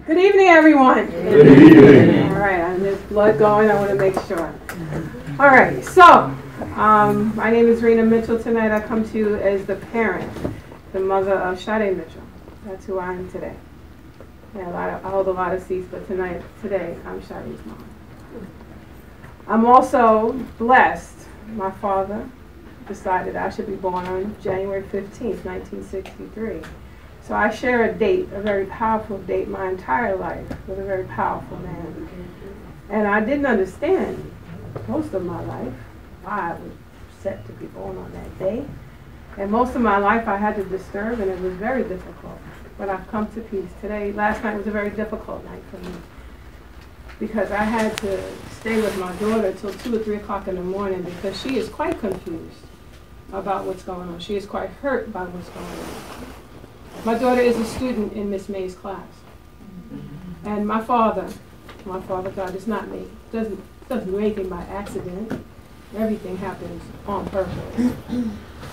Good evening, everyone. Good evening. All right, there's blood going. I want to make sure. All right, so my name is Rena Mitchell. Tonight I come to you as the parent, the mother of Sade Mitchell. That's who I am today. Yeah, I hold a lot of seats, but today, I'm Sade's mom. I'm also blessed. My father decided I should be born on January 15th, 1963. So I share a date, a very powerful date, my entire life with a very powerful man. And I didn't understand most of my life why I was set to be born on that day. And most of my life I had to disturb, and it was very difficult. But I've come to peace. Last night was a very difficult night for me because I had to stay with my daughter till 2 or 3 o'clock in the morning because she is quite confused about what's going on. She is quite hurt by what's going on. My daughter is a student in Miss May's class. And my father, God, is not me. Doesn't do anything by accident. Everything happens on purpose.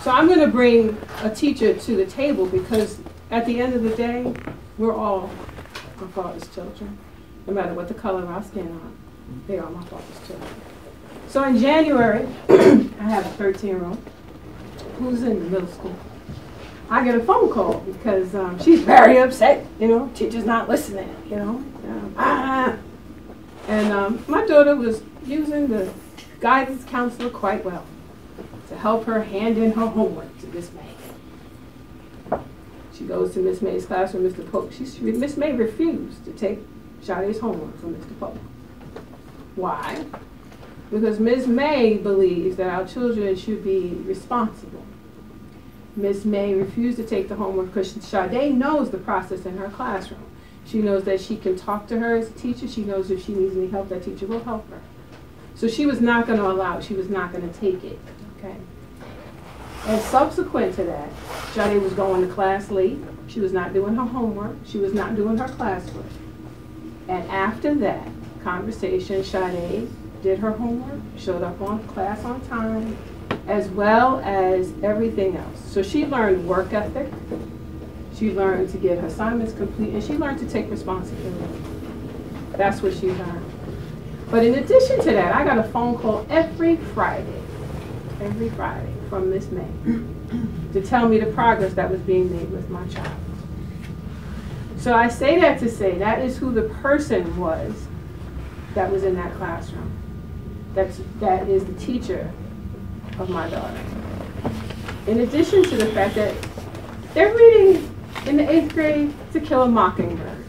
So I'm going to bring a teacher to the table because at the end of the day, we're all my father's children. No matter what the color of our skin are, they are my father's children. So in January, I have a 13-year-old who's in the middle school. I get a phone call because she's very upset, teacher's not listening, And my daughter was using the guidance counselor quite well to help her hand in her homework to Miss May. She goes to Miss May's class with Mr. Polk. Miss May refused to take Sade's homework from Mr. Polk. Why? Because Miss May believes that our children should be responsible. Miss May refused to take the homework because Sade knows the process in her classroom. She knows that she can talk to her as a teacher. She knows if she needs any help, that teacher will help her. So she was not going to allow it. She was not going to take it. Okay. And subsequent to that, Sade was going to class late. She was not doing her homework. She was not doing her classwork. And after that conversation, Sade did her homework, showed up on class on time, as well as everything else. So she learned work ethic. She learned to get her assignments complete, and she learned to take responsibility. That's what she learned. But in addition to that, I got a phone call every Friday from Miss May to tell me the progress that was being made with my child. So I say that to say that is who the person was that was in that classroom. That is the teacher of my daughter. In addition to the fact that they're reading in the 8th grade To Kill a Mockingbird.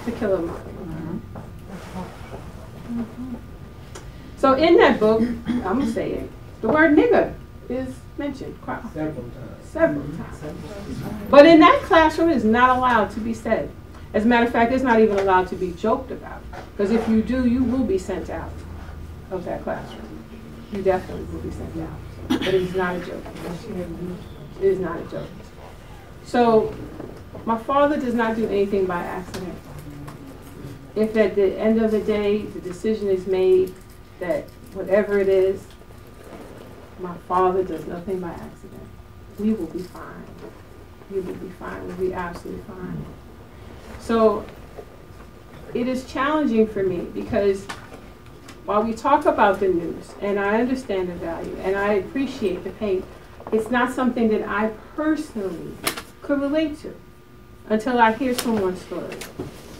To Kill a Mockingbird. So in that book, I'm going to say it, the word nigger is mentioned quite several times. But in that classroom, it's not allowed to be said. As a matter of fact, it's not even allowed to be joked about. Because if you do, you will be sent out of that classroom. You definitely will be sent out. But it is not a joke. It is not a joke. So my father does not do anything by accident. If at the end of the day, the decision is made that whatever it is, my father does nothing by accident. We will be fine. We will be fine. We'll be absolutely fine. So it is challenging for me because while we talk about the news, and I understand the value, and I appreciate the pain, it's not something that I personally could relate to until I hear someone's story.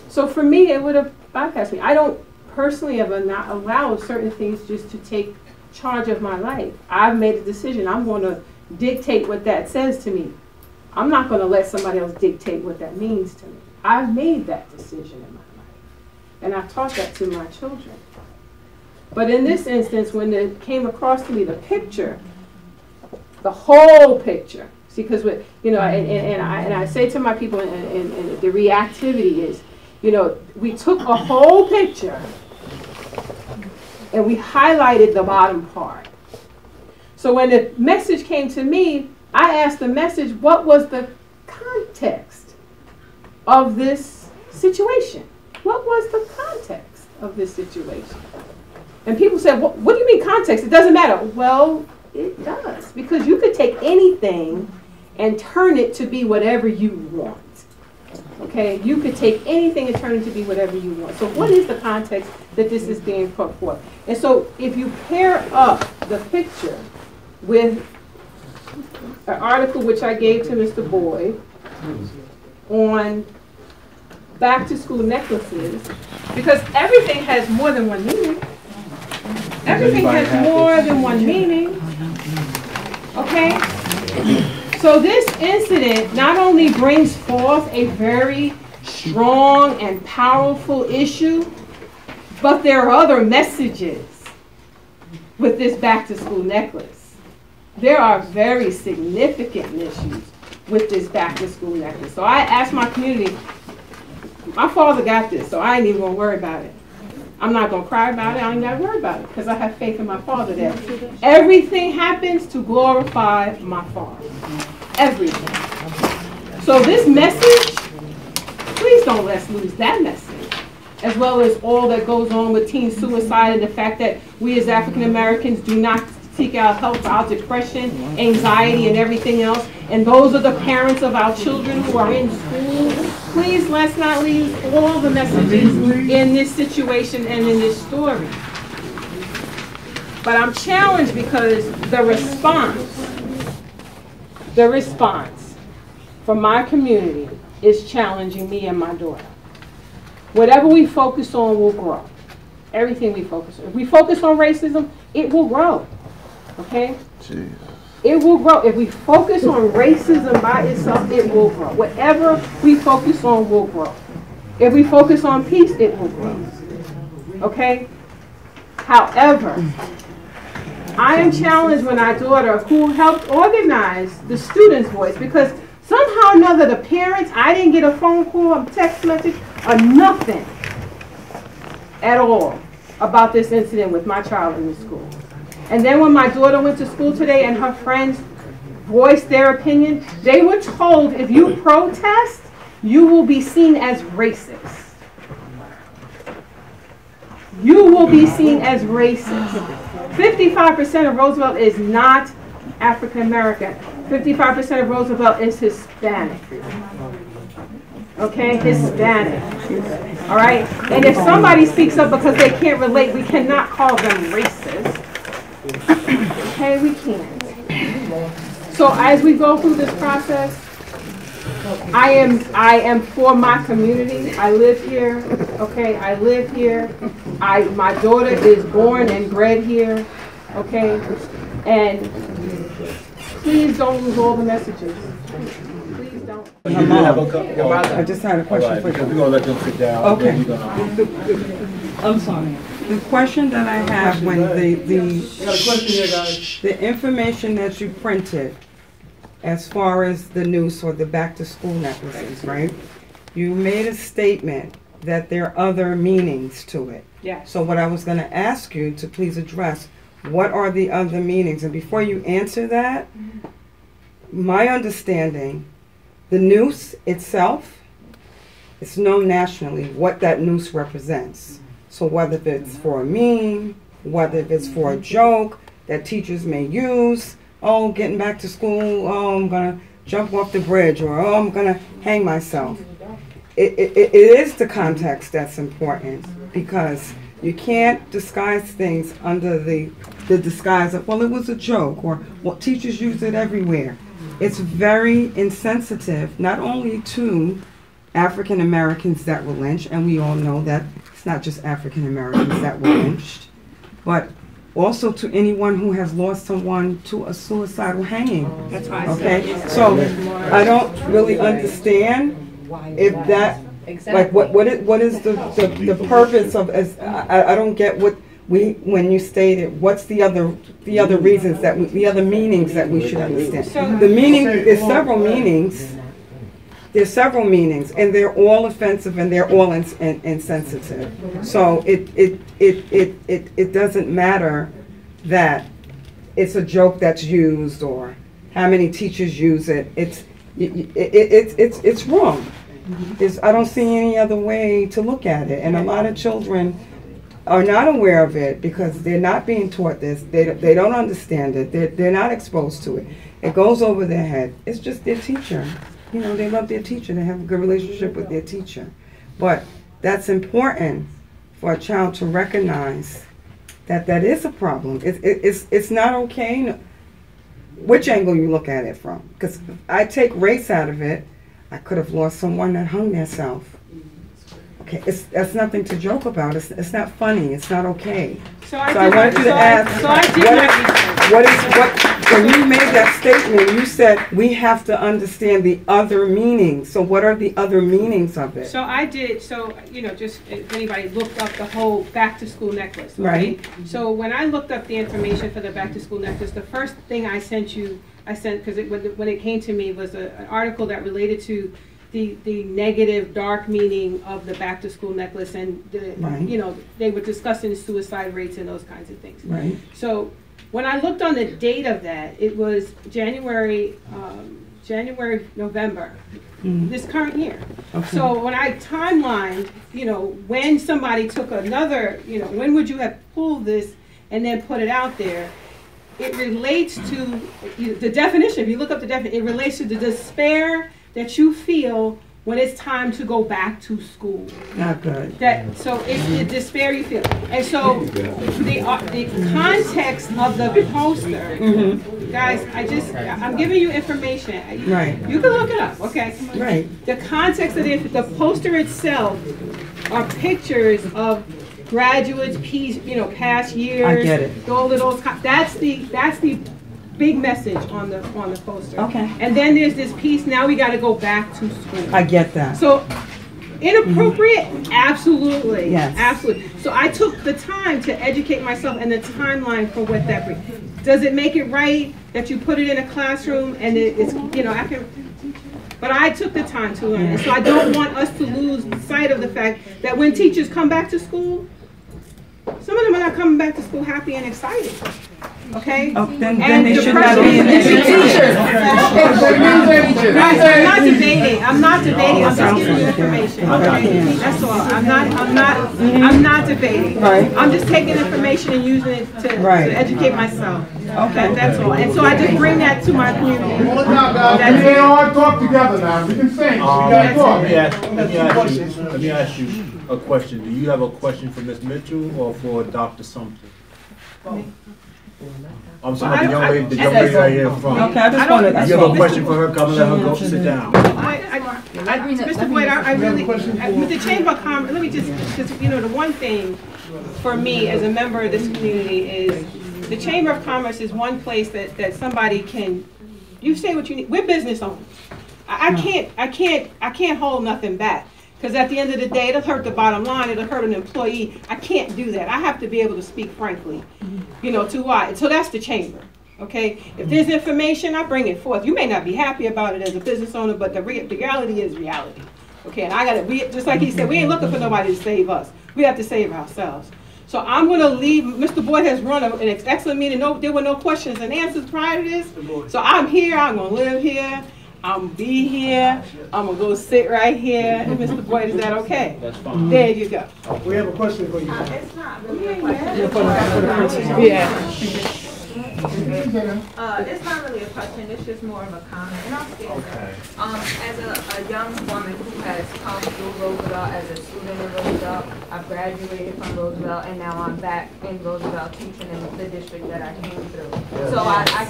So for me, it would have bypassed me. I don't personally ever not allow certain things just to take charge of my life. I've made a decision. I'm going to dictate what that says to me. I'm not going to let somebody else dictate what that means to me. I've made that decision in my life. And I've taught that to my children. But in this instance, when it came across to me, the picture, the whole picture, see, because and I say to my people, and the reactivity is, we took a whole picture and we highlighted the bottom part. So when the message came to me, I asked the message, what was the context of this situation? What was the context of this situation? And people said, what do you mean context? It doesn't matter. Well, it does. Because you could take anything and turn it to be whatever you want. Okay, you could take anything and turn it to be whatever you want. So what is the context that this is being put forth? And so if you pair up the picture with an article which I gave to Mr. Boyd on back to school necklaces, because everything has more than one meaning. Everything has more than one meaning. Okay? So this incident not only brings forth a very strong and powerful issue, but there are other messages with this back to school necklace. There are very significant issues with this back to school necklace. So I asked my community, my father got this, so I ain't even gonna worry about it. I'm not gonna cry about it, I ain't gotta worry about it, because I have faith in my father that everything happens to glorify my father. Everything. So this message, please don't let's lose that message, as well as all that goes on with teen suicide and the fact that we as African Americans do not seek out help for our depression, anxiety, and everything else. And those are the parents of our children who are in school. Please let's not lose all the messages in this situation and in this story. But I'm challenged because the response from my community is challenging me and my daughter. Whatever we focus on will grow. Everything we focus on. If we focus on racism, it will grow. Okay? Jeez. It will grow. If we focus on racism by itself, it will grow. Whatever we focus on will grow. If we focus on peace, it will grow. Okay? However, I am challenged when our daughter, who helped organize the students' voice, because somehow or another, the parents, I didn't get a phone call, a text message, or nothing at all about this incident with my child in the school. And then when my daughter went to school today and her friends voiced their opinion, they were told if you protest, you will be seen as racist. You will be seen as racist. 55% of Roosevelt is not African American. 55% of Roosevelt is Hispanic. Okay, Hispanic. All right? And if somebody speaks up because they can't relate, we cannot call them racist. Okay, we can't. So as we go through this process, I am for my community. I live here. Okay, I live here. My daughter is born and bred here. Okay, and please don't lose all the messages. Please don't. I just had a question for you. We're gonna let them sit down. Okay. I'm sorry. The question that I have when the information that you printed, as far as the news or the back to school necklaces, right? You made a statement that there are other meanings to it. Yeah. So what I was going to ask you to please address, what are the other meanings? And before you answer that, my understanding, the noose itself, it's known nationally what that noose represents. So whether it's for a meme, whether it's for a joke that teachers may use, oh, getting back to school, oh, I'm going to jump off the bridge, or oh, I'm going to hang myself. It is the context that's important, because you can't disguise things under the disguise of, well, it was a joke, or, well, teachers use it everywhere. It's very insensitive, not only to African Americans that were lynched, and we all know that it's not just African Americans that were lynched, but also to anyone who has lost someone to a suicidal hanging. That's right. Okay, so I don't really understand if that, like, what is the purpose of, as I don't get what when you stated what's the other reasons that the other meanings that we should understand. The meaning, there's several meanings. There's several meanings, and they're all offensive and they're all insensitive. So it doesn't matter that it's a joke that's used or how many teachers use it. It's wrong. I don't see any other way to look at it, and a lot of children are not aware of it because they're not being taught this. They don't understand it. They're not exposed to it. It goes over their head. It's just their teacher. you know, they love their teacher, they have a good relationship with their teacher. But that's important for a child to recognize that that is a problem. It's not okay, which angle you look at it from. Because if I take race out of it, I could have lost someone that hung themselves. Okay, that's nothing to joke about. It's not funny. It's not okay. So I wanted you to ask, when you made that statement, you said we have to understand the other meanings. So what are the other meanings of it? So I did, you know, just if anybody looked up the whole back to school necklace. Right. So when I looked up the information for the back to school necklace, the first thing I sent, because when it came to me was an article that related to the negative dark meaning of the back to school necklace, and you know, they were discussing suicide rates and those kinds of things. Right. So when I looked on the date of that, it was January, November, this current year. Okay. So when I timelined, you know, when somebody took another, you know, when would you have pulled this and then put it out there? It relates to the definition. If you look up the definition, it relates to the despair that you feel when it's time to go back to school. Not good. So it's the despair you feel. And so the context of the poster, guys, I'm giving you information. Right. You can look it up, okay? Right. The context of the poster itself are pictures of graduates, past years. I get it. All of those. That's the big message on the poster. Okay. And then there's this piece, now we got to go back to school. I get that. So inappropriate? Absolutely. Yes. Absolutely. So I took the time to educate myself and the timeline for what that brings. Does it make it right that you put it in a classroom and it's, you know, but I took the time to learn. And so I don't want us to lose sight of the fact that when teachers come back to school, some of them are not coming back to school happy and excited. Okay? Oh, then they should not be in I'm not debating. I'm just giving you information. Okay? That's all. I'm not debating. Right. I'm just taking information and using it to educate myself. Okay. That's all. And so I just bring that to my community. Hold it down, guys. We can't all talk together now. We can sing. We gotta talk. Let me ask you a question. Do you have a question for Ms. Mitchell or for Dr. Sumter? I'm sorry, the young lady right here from. Okay, I just wanted. You have a question for her? Come and let her go. Sit down. Mr. Boyd, I really, with the Chamber of Commerce, let me just, you know, the one thing for me as a member of this community is the Chamber of Commerce is one place that somebody can, you say what you need. We're business owners. I can't hold nothing back. Because at the end of the day, it'll hurt the bottom line, it'll hurt an employee. I can't do that. I have to be able to speak frankly, you know, to why. So that's the chamber, okay? If there's information, I bring it forth. You may not be happy about it as a business owner, but the reality is reality, okay? And just like he said, we ain't looking for nobody to save us. We have to save ourselves. So I'm going to leave. Mr. Boyd has run an excellent meeting. There were no questions and answers prior to this. So I'm here, I'm going to live here. I'm gonna be here. I'm gonna go sit right here. And Mr. Boyd, is that okay? That's fine. There you go. We have a question for you. It's not really a question. Yeah. It's not really a question. It's just more of a comment. And I'll stand up. As a young woman who has come through Roosevelt as a student in Roosevelt, I've graduated from Roosevelt, and now I'm back in Roosevelt teaching in the district that I came through. So I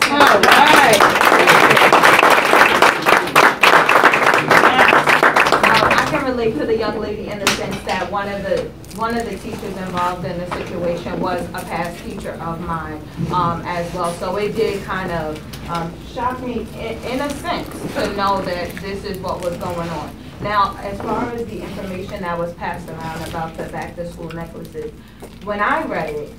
can relate to the young lady in the sense that one of the teachers involved in the situation was a past teacher of mine as well. So it did kind of shock me in a sense to know that this is what was going on. Now, as far as the information that was passed around about the back to school necklaces, when I read it,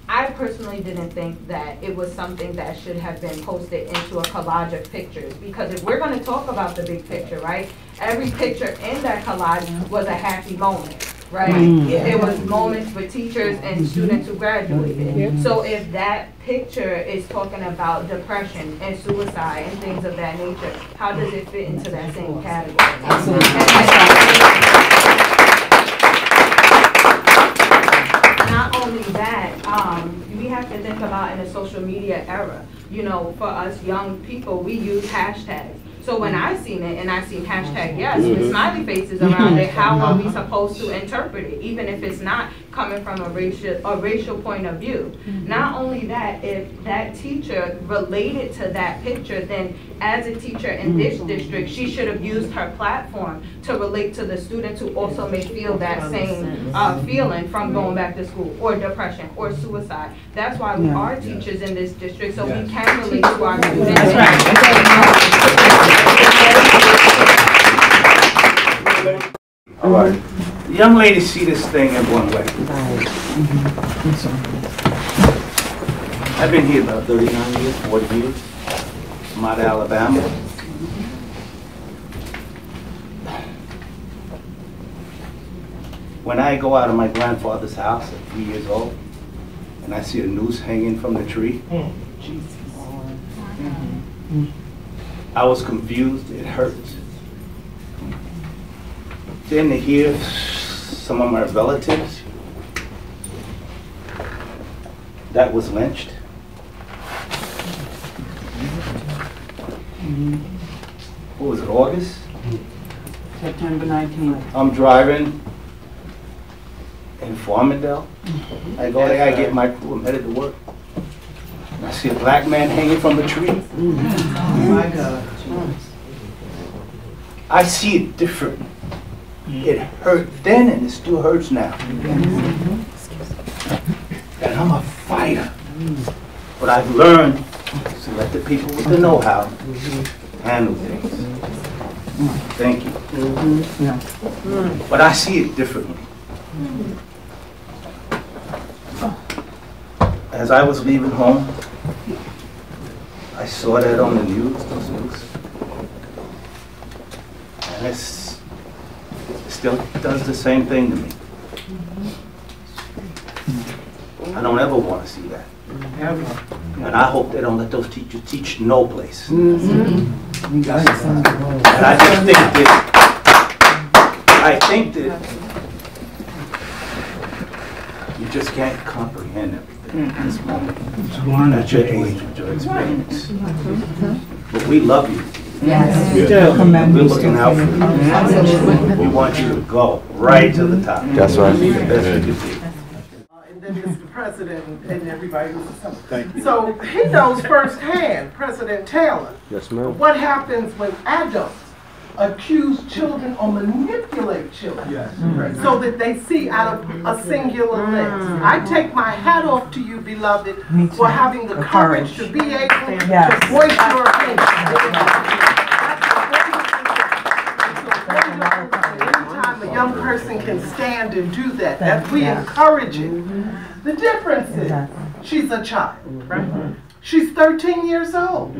I personally didn't think that it was something that should have been posted into a collage of pictures, because if we're going to talk about the big picture, right, every picture in that collage was a happy moment, right? It was moments with teachers and students who graduated. So if that picture is talking about depression and suicide and things of that nature, how does it fit into that same category? Not only that, we have to think about in a social media era, you know, for us young people, we use hashtags. So when I seen it and I seen hashtag yes with smiley faces around it, how are we supposed to interpret it, even if it's not coming from a racial point of view? Not only that, if that teacher related to that picture, then as a teacher in this district, she should have used her platform to relate to the students who also may feel that same feeling from going back to school, or depression, or suicide. That's why we are teachers in this district, so we can relate to our students. That's right. All right. The young lady see this thing in one way. I've been here about 39 years, 40 years. I'm out of Alabama. When I go out of my grandfather's house at 3 years old, and I see a noose hanging from the tree, I was confused. It hurts. Then to hear some of my relatives that was lynched. What was it, August? September 19th. I'm driving in Farmingdale. I go there, I get my crew, I'm headed to work. And I see a black man hanging from a tree. My God. I see it different. It hurt then and it still hurts now. And I'm a fighter. But I've learned to let the people with the know-how handle things. Thank you. But I see it differently. As I was leaving home, I saw that on the news, those news. And it still does the same thing to me. I don't ever want to see that. And I hope they don't let those teachers teach no place. And I think that you just can't comprehend everything at this moment at your age with your experience. But we love you. Yes, we do. We're looking out for you. We want you to go right to the top. That's right. Be the best you can be. And then Mr. President and everybody who's Thank you. So he knows firsthand, President Taylor, Yes, ma'am. what happens when adults accuse children or manipulate children so that they see out of a singular lens. I take my hat off to you, beloved, for having the courage to be able to voice your opinion. Anytime a young person can stand and do that, that we encourage it. The difference is, she's a child. She's 13 years old.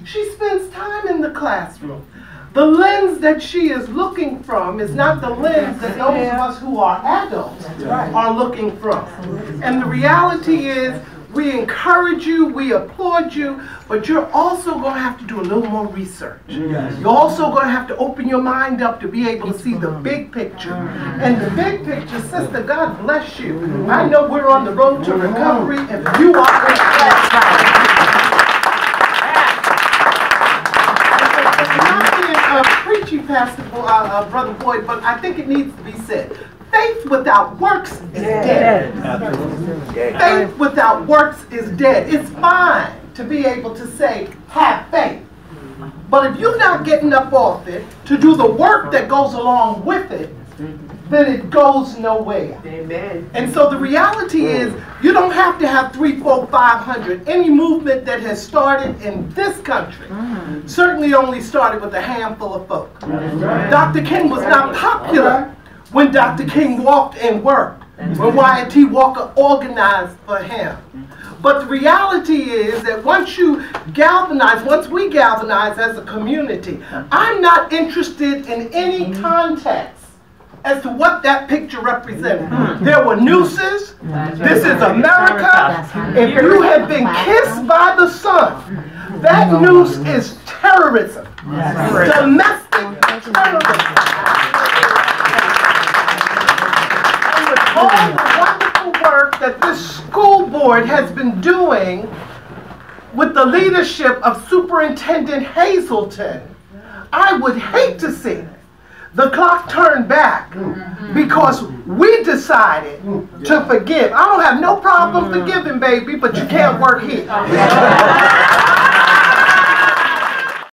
She spends time in the classroom. The lens that she is looking from is not the lens that those of us who are adults are looking from. And the reality is, we encourage you, we applaud you, but you're also going to have to do a little more research. You're also going to have to open your mind up to be able to see the big picture. And the big picture, sister, God bless you. I know we're on the road to recovery, and you are in preachy, Pastor Brother Boyd, but I think it needs to be said. Faith without works is dead. Faith without works is dead. It's fine to be able to say, have faith. But if you're not getting up off it to do the work that goes along with it, then it goes nowhere. Amen. And so the reality is, you don't have to have 3, 4, 500. Any movement that has started in this country certainly only started with a handful of folk. Dr. King was not popular when Dr. King walked and worked, when Wyatt T. Walker organized for him. But the reality is that once we galvanize as a community, I'm not interested in any context as to what that picture represented. There were nooses. This is America. If you have been kissed by the sun, that noose is terrorism. Domestic terrorism. And with all the wonderful work that this school board has been doing with the leadership of Superintendent Hazelton, I would hate to see the clock turn back because we decided to forgive. I don't have no problem forgiving, baby, but you can't work here.